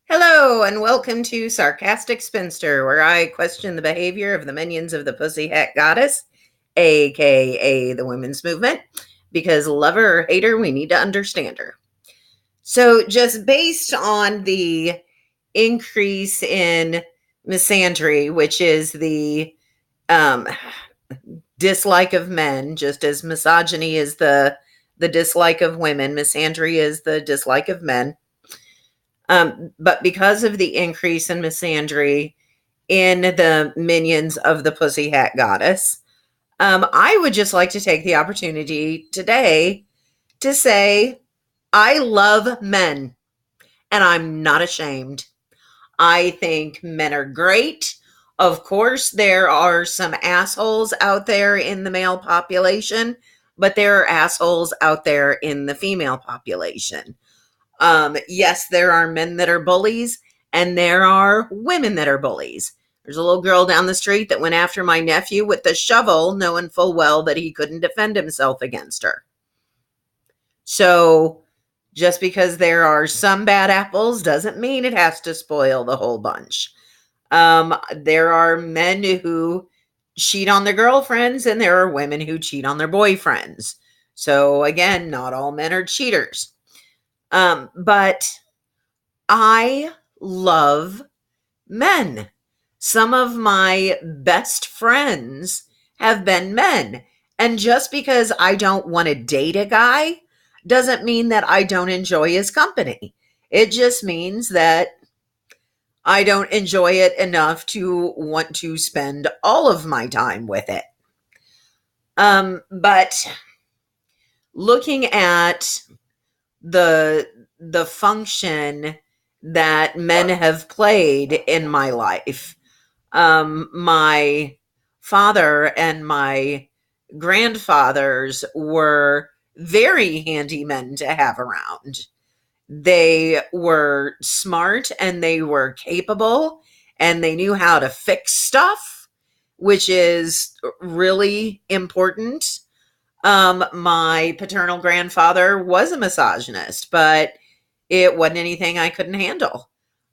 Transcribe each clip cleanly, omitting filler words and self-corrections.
Hello, and welcome to Sarcastic Spinster, where I question the behavior of the minions of the Pussy Hat Goddess, aka the women's movement, because love her or hate her, we need to understand her. So, just based on the increase in misandry, which is the um, dislike of men, just as misogyny is the dislike of women, misandry is the dislike of men. But because of the increase in misandry in the minions of the Pussy Hat Goddess, I would just like to take the opportunity today to say I love men and I'm not ashamed. I think men are great. Of course, there are some assholes out there in the male population, but there are assholes out there in the female population. Yes, there are men that are bullies, and there are women that are bullies. There's a little girl down the street that went after my nephew with the shovel, knowing full well that he couldn't defend himself against her. So, just because there are some bad apples doesn't mean it has to spoil the whole bunch. There are men who cheat on their girlfriends, and there are women who cheat on their boyfriends. So, again, not all men are cheaters. But I love men. Some of my best friends have been men. And just because I don't want to date a guy doesn't mean that I don't enjoy his company. It just means that I don't enjoy it enough to want to spend all of my time with it. But looking at the function that men have played in my life. My father and my grandfathers were very handy men to have around. They were smart and they were capable and they knew how to fix stuff, which is really important. My paternal grandfather was a misogynist, but it wasn't anything I couldn't handle.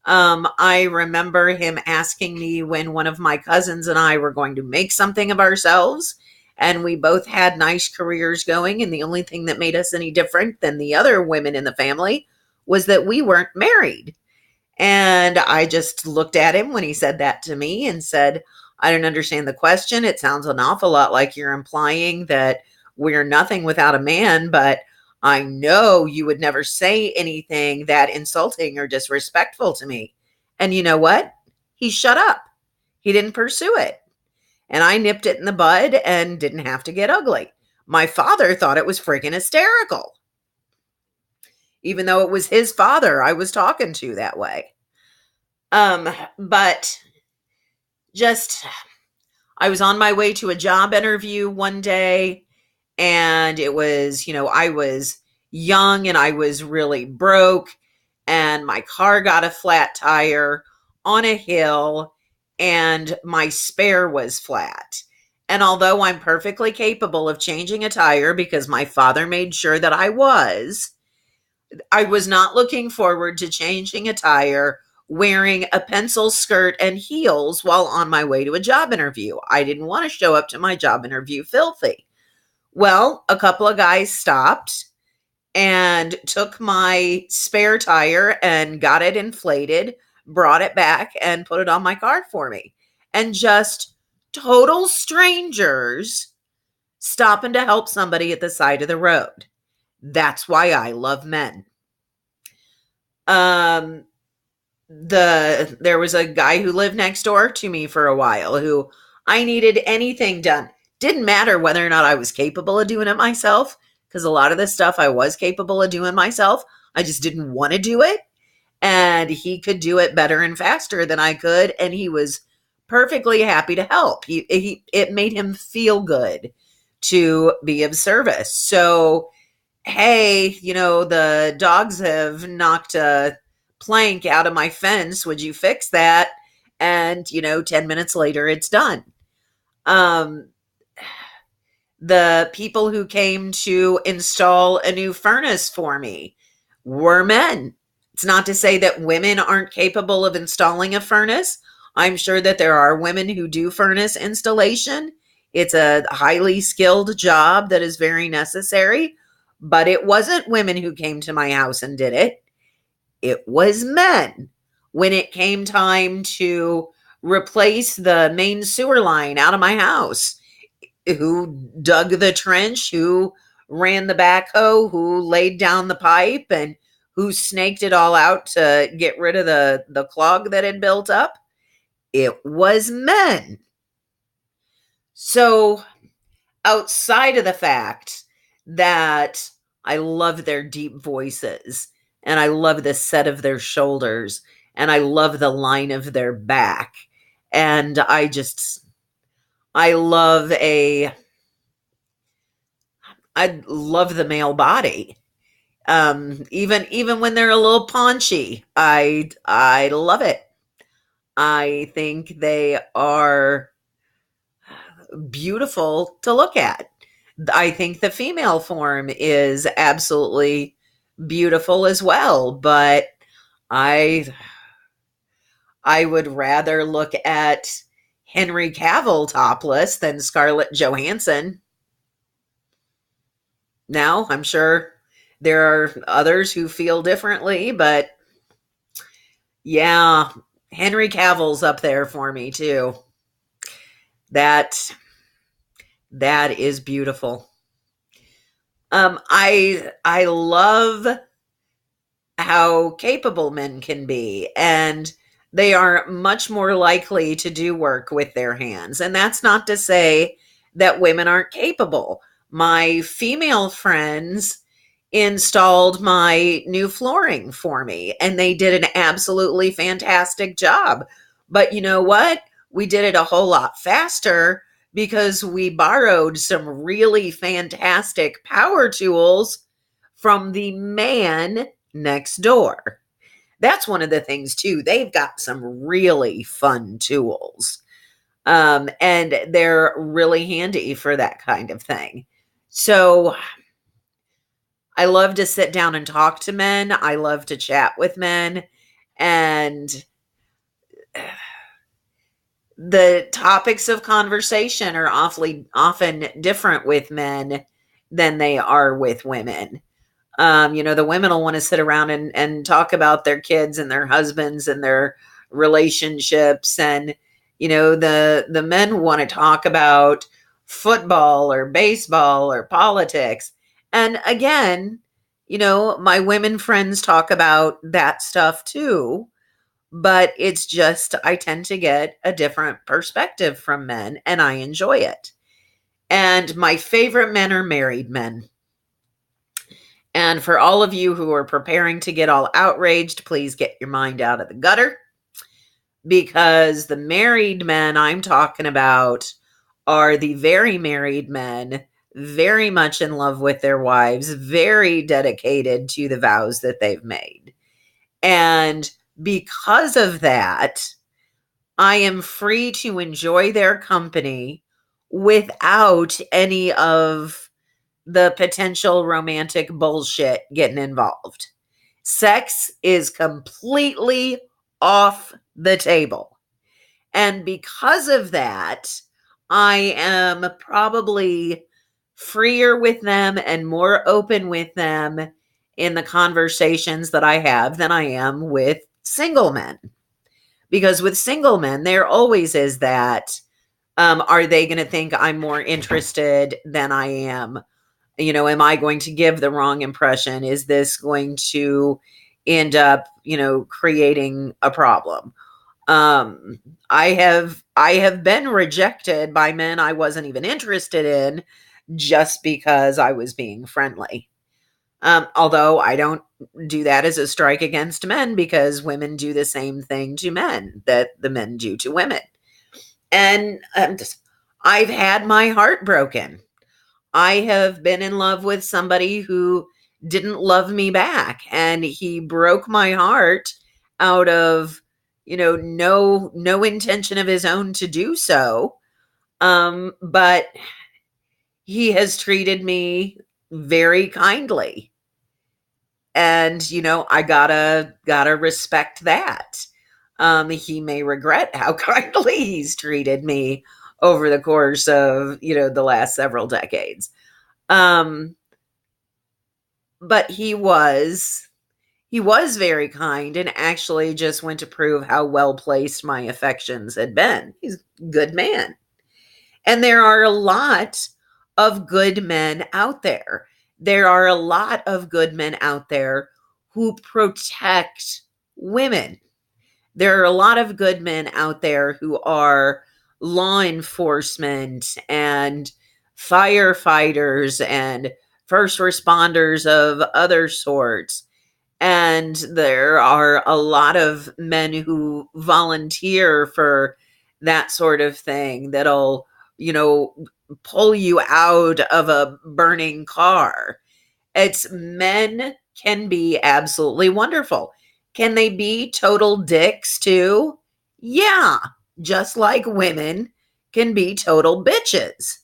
I remember him asking me when one of my cousins and I were going to make something of ourselves, and we both had nice careers going, and the only thing that made us any different than the other women in the family was that we weren't married. And I just looked at him when he said that to me and said, I don't understand the question. It sounds an awful lot like you're implying that we're nothing without a man, but I know you would never say anything that insulting or disrespectful to me. And you know what? He shut up. He didn't pursue it. And I nipped it in the bud and didn't have to get ugly. My father thought it was freaking hysterical, even though it was his father I was talking to that way. But just, I was on my way to a job interview one day, and it was, I was young and I was really broke, and my car got a flat tire on a hill, and my spare was flat. And although I'm perfectly capable of changing a tire because my father made sure that I was not looking forward to changing a tire wearing a pencil skirt and heels while on my way to a job interview. I didn't want to show up to my job interview filthy. Well, a couple of guys stopped and took my spare tire and got it inflated, brought it back, and put it on my car for me. And just total strangers stopping to help somebody at the side of the road. That's why I love men. Um, there was a guy who lived next door to me for a while who I needed anything done. Didn't matter whether or not I was capable of doing it myself, because a lot of this stuff I was capable of doing myself. I just didn't want to do it. And he could do it better and faster than I could. And he was perfectly happy to help. It made him feel good to be of service. So, hey, the dogs have knocked a plank out of my fence. Would you fix that? And, 10 minutes later, it's done. Um, the people who came to install a new furnace for me were men. It's not to say that women aren't capable of installing a furnace. I'm sure that there are women who do furnace installation. It's a highly skilled job that is very necessary, but it wasn't women who came to my house and did it. It was men. When it came time to replace the main sewer line out of my house, who dug the trench, who ran the backhoe, who laid down the pipe, and who snaked it all out to get rid of the clog that had built up? It was men. So, outside of the fact that I love their deep voices and I love the set of their shoulders and I love the line of their back, and I love a I love the male body. Even when they're a little paunchy, I love it. I think they are beautiful to look at. I think the female form is absolutely beautiful as well, but I I would rather look at Henry Cavill topless than Scarlett Johansson. Now, I'm sure there are others who feel differently, but yeah, Henry Cavill's up there for me too. That that is beautiful. I love how capable men can be, and they are much more likely to do work with their hands. And that's not to say that women aren't capable. My female friends installed my new flooring for me, and they did an absolutely fantastic job. But you know what? We did it a whole lot faster because we borrowed some really fantastic power tools from the man next door. That's one of the things too. They've got some really fun tools. And they're really handy for that kind of thing. So I love to sit down and talk to men. I love to chat with men. And the topics of conversation are awfully often different with men than they are with women. The women will want to sit around and talk about their kids and their husbands and their relationships. And, the men want to talk about football or baseball or politics. And again, my women friends talk about that stuff too. But it's just, I tend to get a different perspective from men and I enjoy it. And my favorite men are married men. And for all of you who are preparing to get all outraged, please get your mind out of the gutter, because the married men I'm talking about are the very married men, very much in love with their wives, very dedicated to the vows that they've made. And because of that, I am free to enjoy their company without any of the potential romantic bullshit getting involved. Sex is completely off the table. And because of that, I am probably freer with them and more open with them in the conversations that I have than I am with single men. Because with single men, there always is that, are they going to think I'm more interested than I am? Am I going to give the wrong impression? Is this going to end up, creating a problem? Um, I have been rejected by men I wasn't even interested in just because I was being friendly. Although I don't do that as a strike against men, because women do the same thing to men that the men do to women. And I've had my heart broken. I have been in love with somebody who didn't love me back, and he broke my heart out of, no intention of his own to do so. But he has treated me very kindly. And I gotta respect that. He may regret how kindly he's treated me over the course of the last several decades. um but he was very kind, and actually just went to prove how well placed my affections had been. He's a good man. And there are a lot of good men out there. There are a lot of good men out there who protect women. There are a lot of good men out there who are law enforcement and firefighters and first responders of other sorts. And there are a lot of men who volunteer for that sort of thing, that'll, you know, pull you out of a burning car. It's Men can be absolutely wonderful. Can they be total dicks too? Yeah, just like women can be total bitches.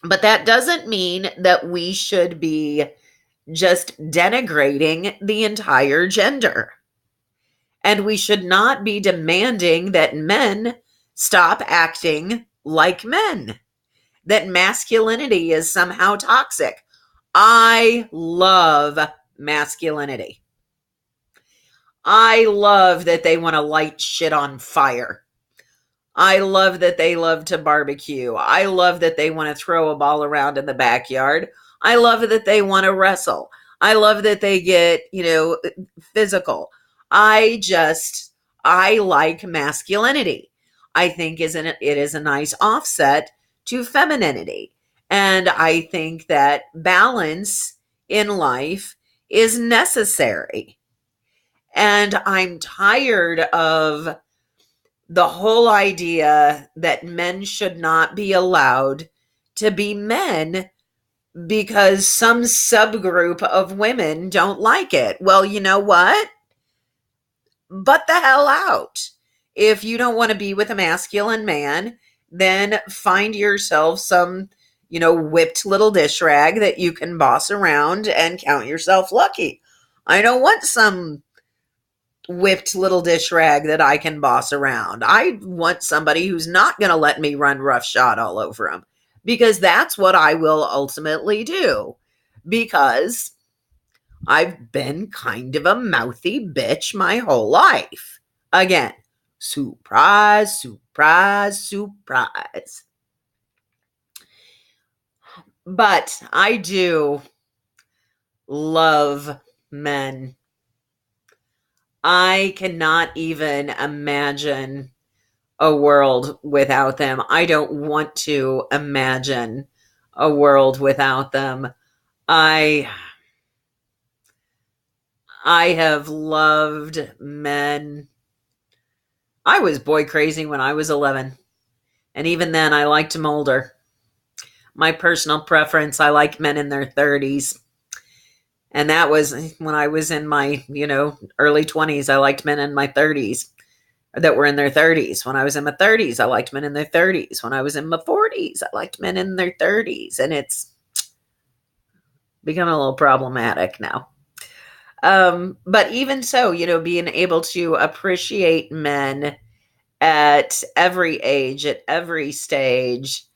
But that doesn't mean that we should be just denigrating the entire gender. And we should not be demanding that men stop acting like men, that masculinity is somehow toxic. I love masculinity. I love that they want to light shit on fire. I love that they love to barbecue. I love that they want to throw a ball around in the backyard. I love that they want to wrestle. I love that they get, physical. I like masculinity. I think it is a nice offset to femininity. And I think that balance in life is necessary. And I'm tired of the whole idea that men should not be allowed to be men because some subgroup of women don't like it. Well, you know what? Butt the hell out. If you don't want to be with a masculine man, then find yourself some, whipped little dish rag that you can boss around and count yourself lucky. I don't want some whipped little dish rag that I can boss around. I want somebody who's not going to let me run roughshod all over him, because that's what I will ultimately do, because I've been kind of a mouthy bitch my whole life. Again, surprise, surprise, surprise. But I do love men. I cannot even imagine a world without them. I don't want to imagine a world without them. I I have loved men. I was boy crazy when I was 11. And even then I liked them older. My personal preference, I like men in their 30s. And that was when I was in my, early 20s. I liked men in my 30s that were in their 30s. When I was in my 30s, I liked men in their 30s. When I was in my 40s, I liked men in their 30s. And it's becoming a little problematic now. But even so, being able to appreciate men at every age, at every stage,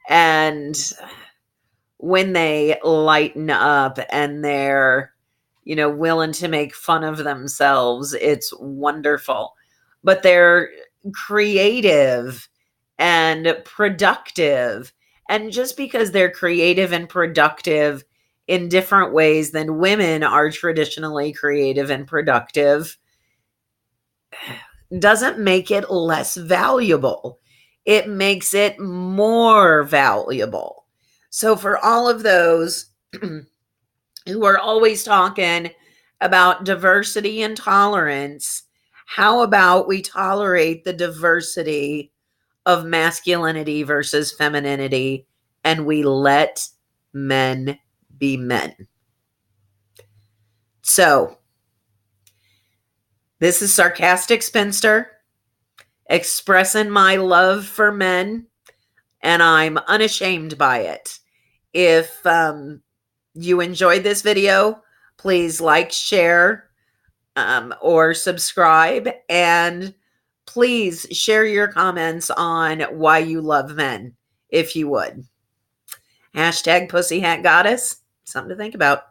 and when they lighten up and they're, willing to make fun of themselves, it's wonderful. But they're creative and productive. And just because they're creative and productive in different ways than women are traditionally creative and productive doesn't make it less valuable. It makes it more valuable. So for all of those who are always talking about diversity and tolerance, how about we tolerate the diversity of masculinity versus femininity, and we let men be men? So, this is Sarcastic Spinster expressing my love for men, and I'm unashamed by it. If you enjoyed this video, please like, share, or subscribe. And please share your comments on why you love men, if you would. Hashtag Pussyhat Goddess. Something to think about.